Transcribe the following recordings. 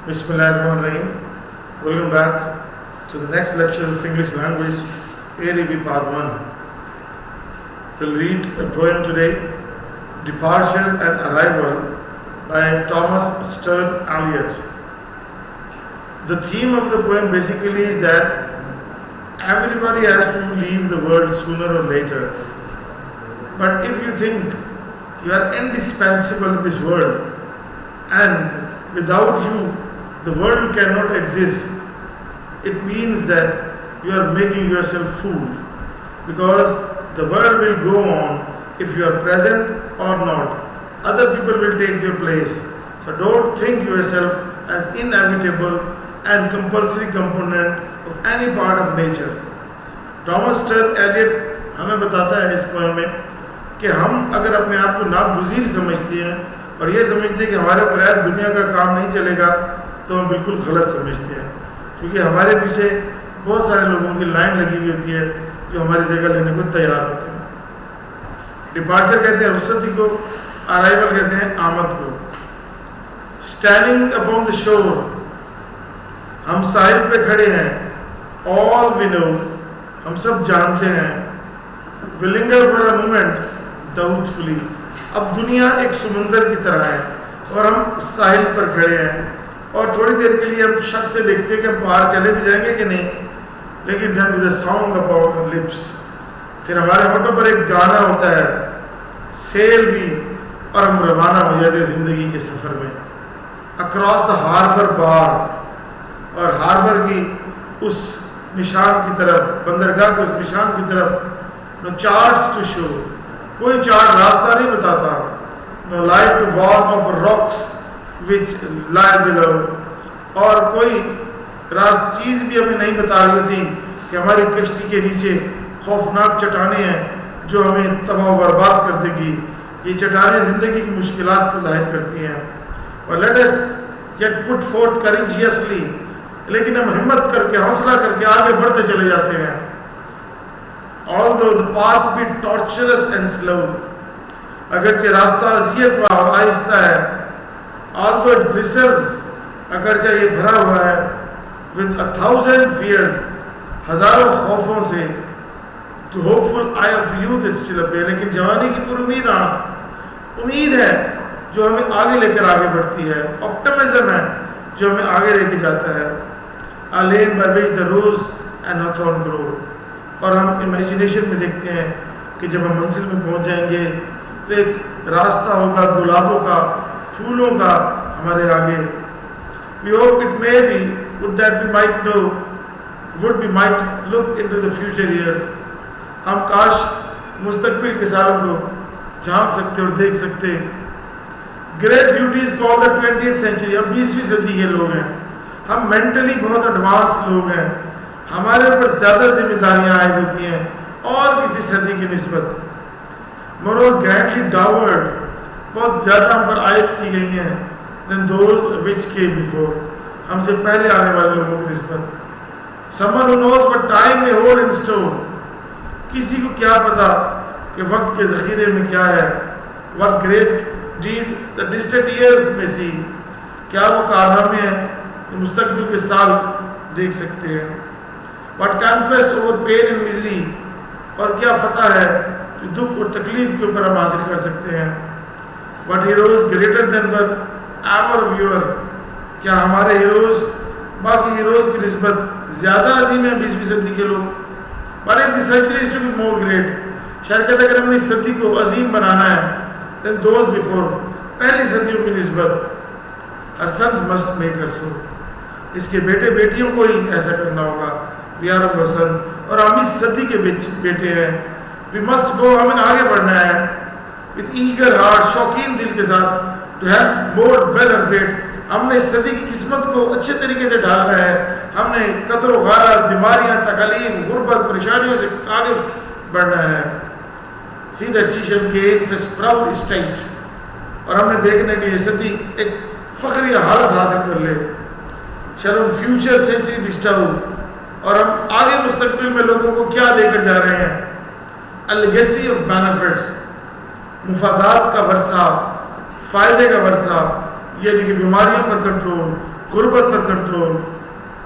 Bismillahirrahmanirrahim. Welcome back to the next lecture of English language, ADB Part 1. We'll read a poem today, Departure and Arrival by Thomas Sterne Eliot. The theme of the poem basically is that everybody has to leave the world sooner or later. But if you think you are indispensable in this world and without you the world cannot exist, it means that you are making yourself fool, because the world will go on if you are present or not. Other people will take your place. So don't think yourself as inevitable and compulsory component of any part of nature. Thomas Sterne Eliot हमें बताता है इस poem में कि हम अगर अपने आप को नागुज़ीर समझते हैं और ये समझते हैं कि हमारे बगैर दुनिया का काम नहीं चलेगा, तो हम बिल्कुल गलत समझते हैं, क्योंकि हमारे पीछे बहुत सारे लोगों की लाइन लगी हुई होती है जो हमारी जगह लेने को तैयार होते हैं. डिपार्चर कहते हैं रुखसती को, अराइवल कहते हैं आमद को. स्टैंडिंग अपॉन द शोर, हम साहिल पे खड़े हैं. ऑल वी नो, हम सब जानते हैं. We linger for a moment doubtfully, अब दुनिया एक समुंदर की तरह है और हम साहिल पर खड़े हैं और थोड़ी देर के लिए हम शक से देखते हैं कि हम बाहर चले भी जाएंगे कि नहीं. लेकिन then with a song about our lips, फिर हमारे होठों पर एक गाना होता है, सेल भी, और हम रवाना हो जाते हैं जिंदगी के सफर में. अक्रॉस द हार्बर बार, और हार्बर की उस निशान की तरफ, बंदरगाह के उस निशान की तरफ. नो चार्ट्स टू शो, कोई चार्ट रास्ता नहीं बताता. No light to walk of rocks which lie below, और कोई चीज भी हमें नहीं बता रही होती कि हमारी कश्ती के नीचे खौफनाक चट्टानें हैं जो हमें तबाह बर्बाद कर देगी. ये चट्टानें जिंदगी की मुश्किलात को जाहिर करती हैं. और let us get put fourth courageously, लेकिन हम हिम्मत करके, हौसला करके आगे बढ़ते चले जाते हैं. Although the path be torturous and slow, अगरचे रास्ता अज़ियत वाला और आहिस्ता है. ऑल्दो इट ब्रिसल्स, अगरचे ये भरा हुआ है विद 1000 fears, हजारों खौफों से. Too hopeful eye of youth is still up, लेकिन जवानी की पुरुमीद उम्मीद है जो हमें आगे लेकर आगे बढ़ती है. ऑप्टिमिज्म है जो हमें आगे लेके जाता है. A lane by which the rose and hawthorn grow, और हम इमेजिनेशन में देखते हैं कि जब हम मंजिल में पहुंच जाएंगे तो एक रास्ता होगा गुलाबों का, फूलों का हमारे आगे. We hope it may be, would that we might know, would we might look into the future years. हम काश मुस्तकबिल के सालों को झांक सकते और देख सकते. Great duties call the 20th century, हम 20वीं सदी के लोग हैं. हम मेंटली बहुत एडवांस लोग हैं. हमारे ऊपर ज्यादा जिम्मेदारियां आयद होती हैं और किसी सदी की निस्बत. मोर ग्रैंडली डावर्ड, बहुत ज्यादा हम पर आयद की गई हैं than those which came before, हमसे पहले आने वाले लोगों की निस्बत. Someone who knows what time may hold in store, किसी को क्या पता कि वक्त के ज़ख़ीरे में क्या है. What great deed the distant years may see, क्या वो कारनामे हैं कि मुस्तक़बिल के साल देख सकते हैं. What conquest over pain and misery, और क्या फतह है जो दुख और तकलीफ के ऊपर हम हासिल कर सकते हैं. What heroes greater than were ever viewer, क्या हमारे हीरोज बाकी हीरोज की निस्बत ज्यादा अजीम है 20वीं सदी के लोग. But if the century is to be more great, शायद कहते अगर हमने इस सदी को अजीम बनाना है then those before, पहली सदियों की निस्बत. Her sons must make her so, इसके बेटे बेटियों को ही ऐसा करना होगा. We are of a son, और हम इस सदी के बेटे हैं. We must go, हमें आगे बढ़ना है. With eager heart, शौकीन दिल के साथ. To have more well and fate, हमने इस सदी की किस्मत को अच्छे तरीके से ढालना है. हमने कदर गारत, बीमारियां, तकलीफ, गुर्बत, परेशानियों से आगे बढ़ना है. See the achievement gain such proud state, और हमने देखने के लिए सदी एक फखरी हालत हासिल कर ले. Shall on future century bestow, और हम आगे मुस्तकबिल में लोगों को क्या देकर जा रहे हैं. A legacy of benefits, मुफादात का वर्षा, फायदे का वर्षा, यानी कि बीमारियों पर कंट्रोल, गुर्बत पर control.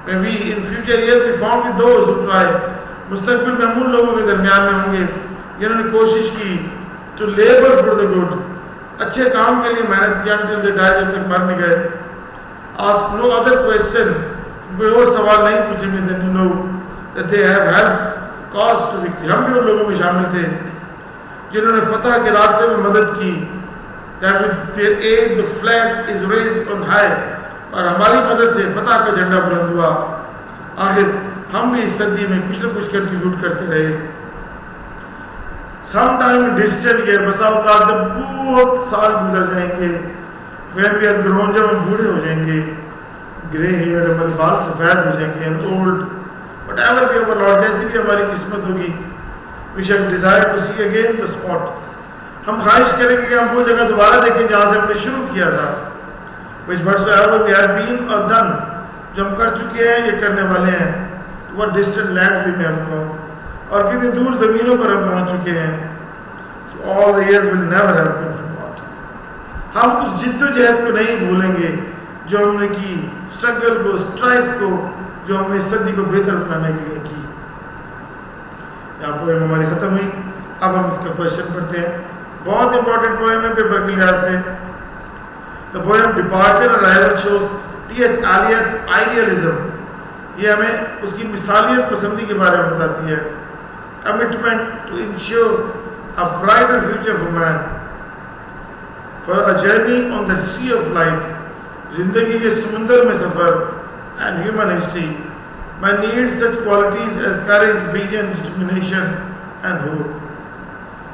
Maybe in future years we found with those who try, मुस्तकबिल में हम उन लोगों के दरमियान में होंगे जिन्होंने कोशिश की to labor for the good, अच्छे काम के लिए मेहनत किया until they die, जब तक मर नहीं गए। Ask no other question, कोई और सवाल नहीं पूछेंगे than to know that they have helped cause to victory। हम भी उन लोगों में शामिल थे जिन्होंने फतह के रास्ते में मदद की, that with their aid the flag is raised on high, और हमारी मदद से फतह का झंडा बुलंद हुआ। आखिर हम भी इस सदी में कुछ न कुछ कंट्रीब्यूट करते रहे। सम टाइम डिस्टेंट ईयर, बसा औकात जब बहुत साल गुजर जाएंगे, when we are grown, जब हम बूढ़े हो जाएंगे, ग्रे हेयर, हमारे बाल सफ़ेद हो जाएंगे, and old, whatever be our Lord, जैसी भी हमारी किस्मत होगी, we shall desire to see again the spot। हम ख्वाहिश करेंगे कि हम वो जगह दोबारा देखें जहाँ से हमने शुरू किया था। which whatsoever we have been or done, जो हम कर चुके हैं, ये करने वाले हैं, what distant land we may have gone, और कितनी दूर ज़मीनों पर हम पहुँच चुके हैं। so all the years will never have been forgotten। हम उस जिद्दोजहद को नहीं भूलेंगे जो हमने की, स्ट्रगल को, स्ट्राइव को, जो हमने सदी को बेहतर बनाने के लिए की। यहाँ पोएम हमारी ख़त्म हुई। अब हम इसका क्वेश्चन पढ़ते हैं। बहुत इंपॉर्टेंट पोएम है पेपर के लिहाज से। The poem Departure and Arrival shows T.S. Eliot's idealism। ये हमें उसकी मिसालियत पसंदी के बारे में बताती है। Commitment to ensure a brighter future for man, for a journey on the sea of life, जिंदगी के समुंदर में सफर, and human history, man needs such qualities as courage, vision, determination, and hope।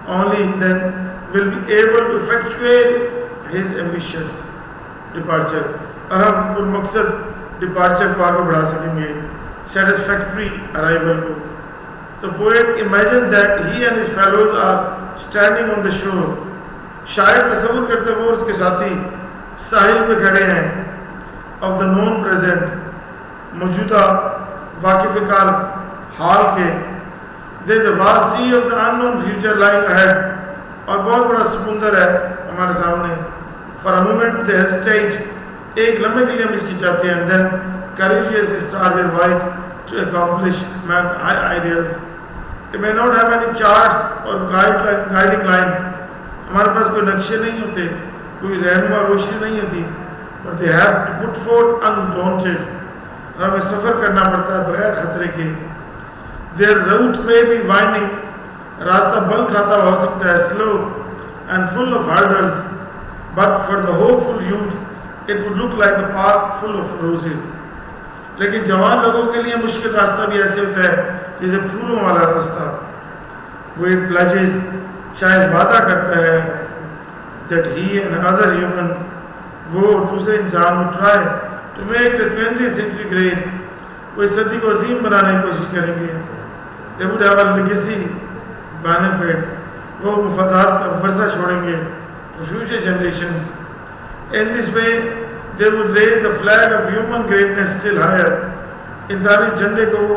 Only then will be able to effectuate his ambitious departure, और हम पुरमकसद departure को आगे बढ़ा सकेंगे, satisfactory arrival को। The poet imagined that he and his fellows are standing on the shore। शायर तस्वुर करते वो और उसके साथी साहिल पे खड़े हैं, of the known present, मौजूदा वाकिफ़-ए-काल हाल के, there is a vast sea of the unknown future lying ahead, और बहुत बड़ा समुंदर है हमारे सामने। For a moment they hesitate, एक लम्हे के लिए हम इसकी चाहते हैं, and then courageously start their way to accomplish man's high ideals। They may not have any charts or guiding lines, हमारे पास कोई नक्शे नहीं होते, कोई रहनुमा रोशनी नहीं होती, but they have to put forth undaunted, और हमें सफ़र करना पड़ता है बगैर खतरे के। Their route may be winding, रास्ता बल खाता हो सकता है, slow and full of hurdles, but for the hopeful youth it would look like a park full of roses। लेकिन जवान लोगों के लिए मुश्किल रास्ता भी ऐसे होता है जैसे फूलों वाला रास्ता। वो it pledges, शायद वादा करता है, that he and other human, वो दूसरे इंसान will try to make the 20th century great, वो इस सदी को अजीम बनाने की कोशिश करेंगे। They would have a legacy, benefit, वो मुफादात का वर्षा छोड़ेंगे for future generations। In this way they would raise the flag of human greatness still higher, इंसानी झंडे को वो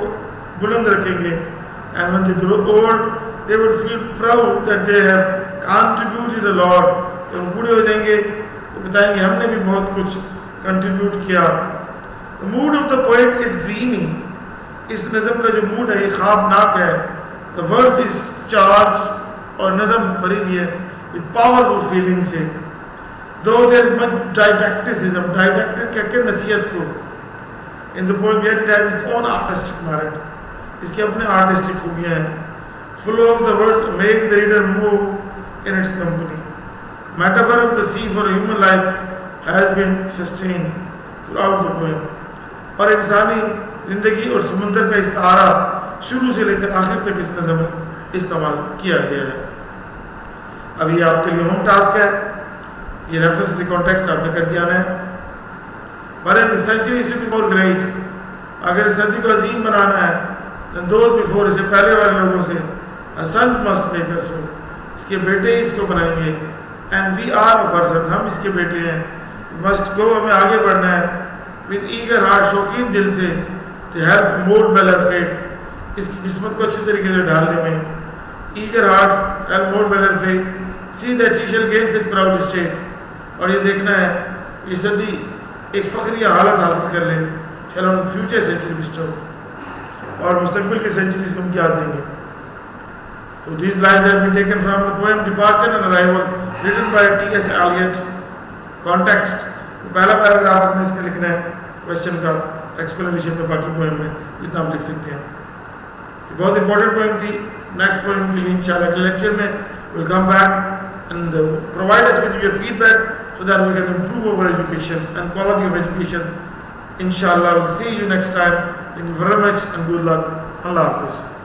बुलंद रखेंगे। And when they grow old they would feel proud that they have contributed a lot। जब वो बूढ़े हो जाएंगे तो बताएंगे हमने भी बहुत कुछ कंट्रीब्यूट किया। The mood of the poet is dreamy, इस नज़म का जो मूड है ये ख्वाबनाक है। The verse is charged, और नज़म भरी हुई है with powerful feelings से। Though there is much didacticism, didactic क्या क्या नसीहत को, in the poem yet it has its own artistic merit, इसके अपने आर्टिस्टिक खूबियाँ हैं। Full of the words make the reader move in its company। Metaphor of the sea for a human life has been sustained throughout the poem, और इंसानी जिंदगी और समुंदर का इस्तारा शुरू से लेकर आखिर तक इस नज़म में इस्तेमाल किया गया है। अब ये आपके लिए होम टास्क है, ये रेफरेंस टू द कॉन्टेक्स्ट आपने कर दिया है। But in the centuries to be more great, अगर इस सदी को अजीम बनाना है, then those before, इससे पहले वाले लोगों से, a sons must make us so, इसके बेटे ही इसको बनाएंगे। And we are of our sons, हम इसके बेटे हैं। Must go, हमें आगे बढ़ना है, with eager heart, शौकीन दिल से, to help mold well our fate, इसकी किस्मत को अच्छे तरीके से ढालने में। Eager heart, help mold well our fate, see that she shall gain such proud state, और ये देखना है ये सदी एक फ़ख्रिया हालत हासिल कर लें, चलो हम फ्यूचर सेंचुरी बिस्टर और मुस्तकबिल की सेंचुरीज को हम क्या देंगे. So these lines have been taken from the poem Departure and Arrival written by T.S. Eliot. Context, पहला पैराग्राफ आपने इसका लिखना है क्वेश्चन का एक्सप्लेनेशन में, बाकी पोएम में जितना आप लिख सकते हैं. बहुत इंपॉर्टेंट पोएम थी. नेक्स्ट पोएम के लिए इंशाल्लाह अगले लेक्चर में will come back and provide us with your feedback so that we can improve our education and quality of education. Inshallah, we'll see you next time. Thank you very much and good luck. Allah Hafiz.